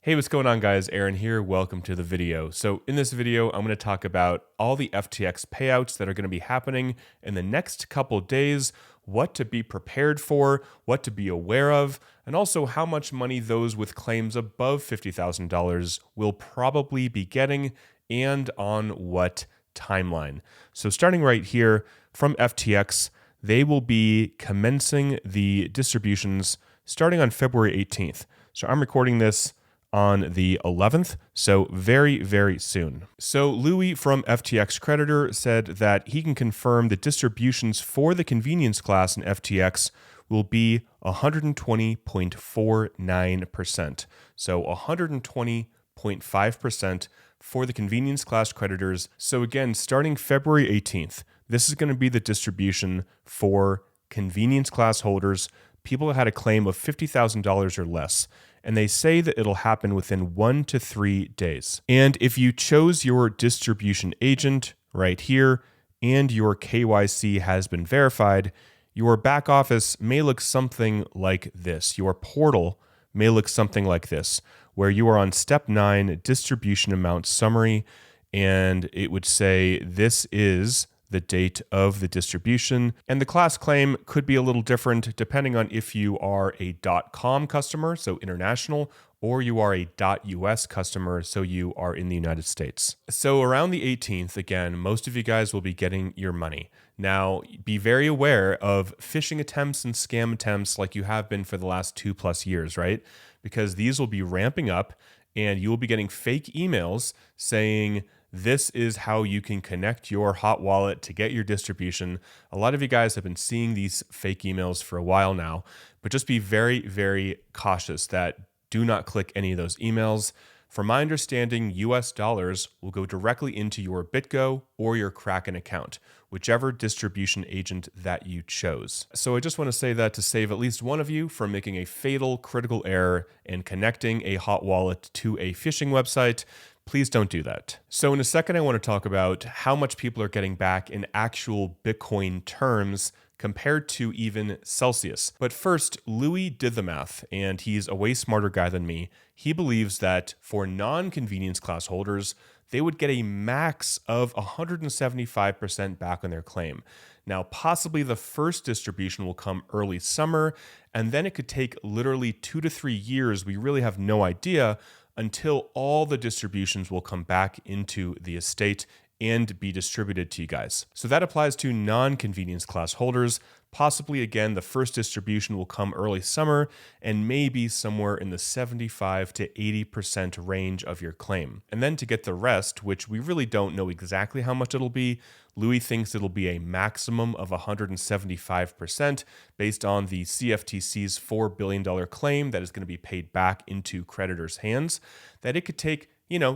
Hey, what's going on guys? Aaron here. Welcome to the video. So in this video, I'm going to talk about all the FTX payouts that are going to be happening in the next couple days, what to be prepared for, what to be aware of, and also how much money those with claims above $50,000 will probably be getting and on what timeline. So starting right here from FTX, they will be commencing the distributions starting on February 18th. So I'm recording this on the 11th, so very, very soon. So Louis from FTX Creditor said that he can confirm the distributions for the convenience class in FTX will be 120.49%. So 120.5% for the convenience class creditors. So again, starting February 18th, this is going to be the distribution for convenience class holders, people that had a claim of $50,000 or less. And they say that it'll happen within 1 to 3 days. And if you chose your distribution agent right here and your KYC has been verified, your back office may look something like this. Your portal may look something like this, where you are on step 9, distribution amount summary, and it would say this is the date of the distribution. And the class claim could be a little different depending on if you are a .com customer, so international, or you are a .us customer, so you are in the United States. So around the 18th, again, most of you guys will be getting your money. Now, be very aware of phishing attempts and scam attempts like you have been for the last 2+ years, right? Because these will be ramping up and you will be getting fake emails saying, this is how you can connect your hot wallet to get your distribution. A lot of you guys have been seeing these fake emails for a while now, but just be very, very cautious that do not click any of those emails. From my understanding, US dollars will go directly into your BitGo or your Kraken account, whichever distribution agent that you chose. So I just want to say that to save at least one of you from making a fatal critical error and connecting a hot wallet to a phishing website, please don't do that. So in a second, I want to talk about how much people are getting back in actual Bitcoin terms compared to even Celsius. But first, Louis did the math, and he's a way smarter guy than me. He believes that for non-convenience class holders, they would get a max of 175% back on their claim. Now, possibly the first distribution will come early summer, and then it could take literally 2 to 3 years. We really have no idea until all the distributions will come back into the estate and be distributed to you guys. So that applies to non-convenience class holders. Possibly, again, the first distribution will come early summer and maybe somewhere in the 75 to 80% range of your claim. And then to get the rest, which we really don't know exactly how much it'll be, Louis thinks it'll be a maximum of 175% based on the CFTC's $4 billion claim that is going to be paid back into creditors' hands, that it could take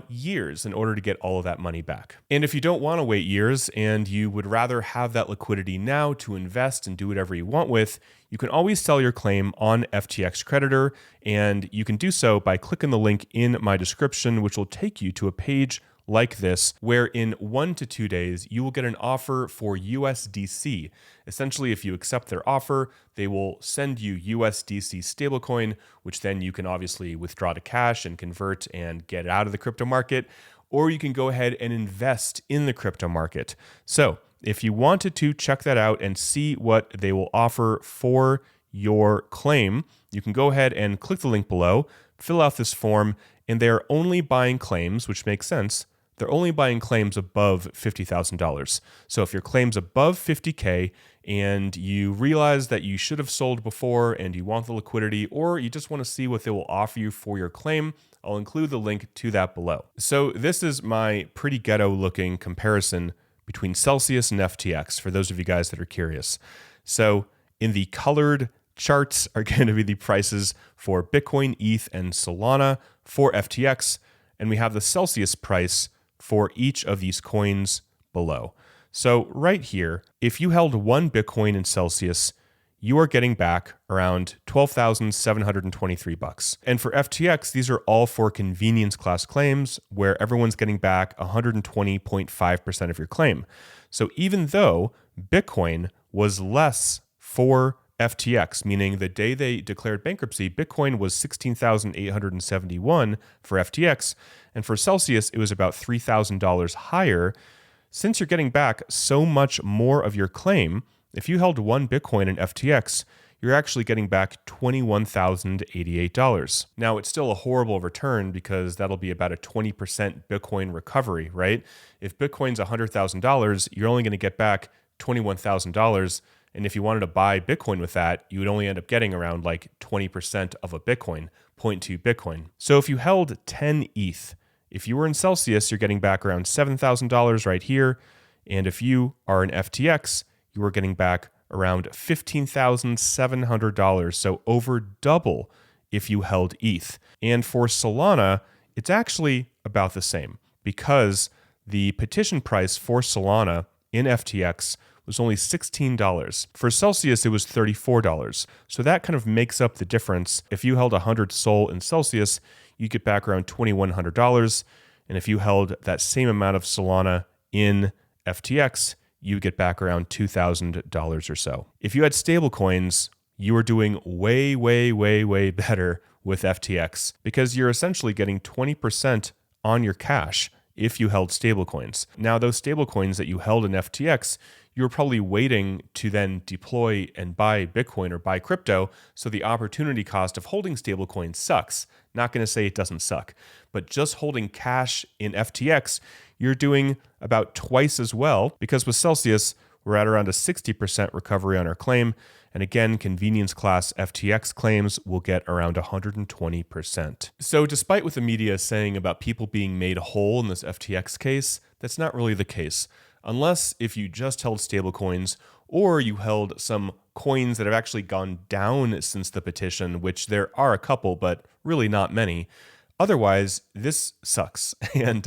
years in order to get all of that money back. And if you don't want to wait years and you would rather have that liquidity now to invest and do whatever you want with, you can always sell your claim on FTX Creditor, and you can do so by clicking the link in my description, which will take you to a page like this, where in 1 to 2 days, you will get an offer for USDC. Essentially, if you accept their offer, they will send you USDC stablecoin, which then you can obviously withdraw to cash and convert and get out of the crypto market, or you can go ahead and invest in the crypto market. So if you wanted to check that out and see what they will offer for your claim, you can go ahead and click the link below, fill out this form, and they are only buying claims, which makes sense. They're only buying claims above $50,000. So if your claim's above 50K and you realize that you should have sold before and you want the liquidity, or you just want to see what they will offer you for your claim, I'll include the link to that below. So this is my pretty ghetto looking comparison between Celsius and FTX for those of you guys that are curious. So in the colored charts are going to be the prices for Bitcoin, ETH, and Solana for FTX, and we have the Celsius price for each of these coins below. So right here, if you held 1 Bitcoin in Celsius, you are getting back around $12,723. And for FTX, these are all for convenience class claims where everyone's getting back 120.5% of your claim. So even though Bitcoin was less for FTX, meaning the day they declared bankruptcy, Bitcoin was 16,871 for FTX, and for Celsius, it was about $3,000 higher. Since you're getting back so much more of your claim, if you held one Bitcoin in FTX, you're actually getting back $21,088. Now, it's still a horrible return because that'll be about a 20% Bitcoin recovery, right? If Bitcoin's $100,000, you're only going to get back $21,000. And if you wanted to buy Bitcoin with that, you would only end up getting around like 20% of a Bitcoin, 0.2 Bitcoin. So if you held 10 ETH, if you were in Celsius, you're getting back around $7,000 right here. And if you are in FTX, you are getting back around $15,700. So over double if you held ETH. And for Solana, it's actually about the same because the petition price for Solana in FTX was only $16. For Celsius, it was $34. So that kind of makes up the difference. If you held 100 Sol in Celsius, you get back around $2,100. And if you held that same amount of Solana in FTX, you get back around $2,000 or so. If you had stablecoins, you are doing way, way, way, way better with FTX because you're essentially getting 20% on your cash if you held stablecoins. Now, those stablecoins that you held in FTX, you were probably waiting to then deploy and buy Bitcoin or buy crypto, so the opportunity cost of holding stablecoins sucks. Not going to say it doesn't suck, but just holding cash in FTX, you're doing about twice as well because with Celsius, we're at around a 60% recovery on our claim. And again, convenience class FTX claims will get around 120%. So despite what the media is saying about people being made whole in this FTX case, that's not really the case. Unless if you just held stablecoins or you held some coins that have actually gone down since the petition, which there are a couple, but really not many. Otherwise, this sucks, and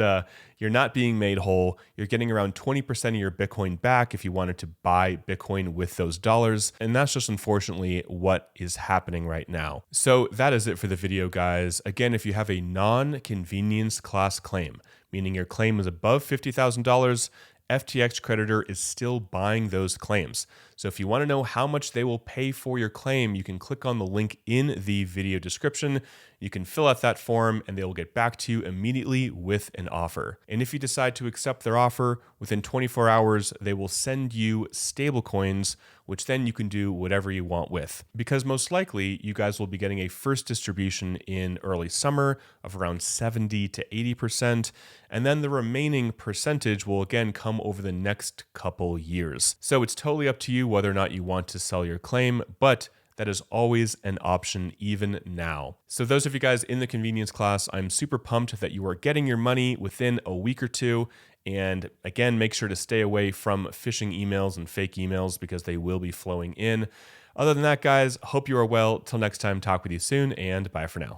you're not being made whole. You're getting around 20% of your Bitcoin back if you wanted to buy Bitcoin with those dollars, and that's just unfortunately what is happening right now. So that is it for the video, guys. Again, if you have a non-convenience class claim, meaning your claim is above $50,000, FTX creditor is still buying those claims. So if you want to know how much they will pay for your claim, you can click on the link in the video description. You can fill out that form and they will get back to you immediately with an offer. And if you decide to accept their offer, within 24 hours, they will send you stablecoins, which then you can do whatever you want with. Because most likely you guys will be getting a first distribution in early summer of around 70 to 80%. And then the remaining percentage will again come over the next couple years. So it's totally up to you whether or not you want to sell your claim, but that is always an option even now. So those of you guys in the convenience class, I'm super pumped that you are getting your money within a week or two. And again, make sure to stay away from phishing emails and fake emails because they will be flowing in. Other than that, guys, hope you are well. Till next time, talk with you soon, and bye for now.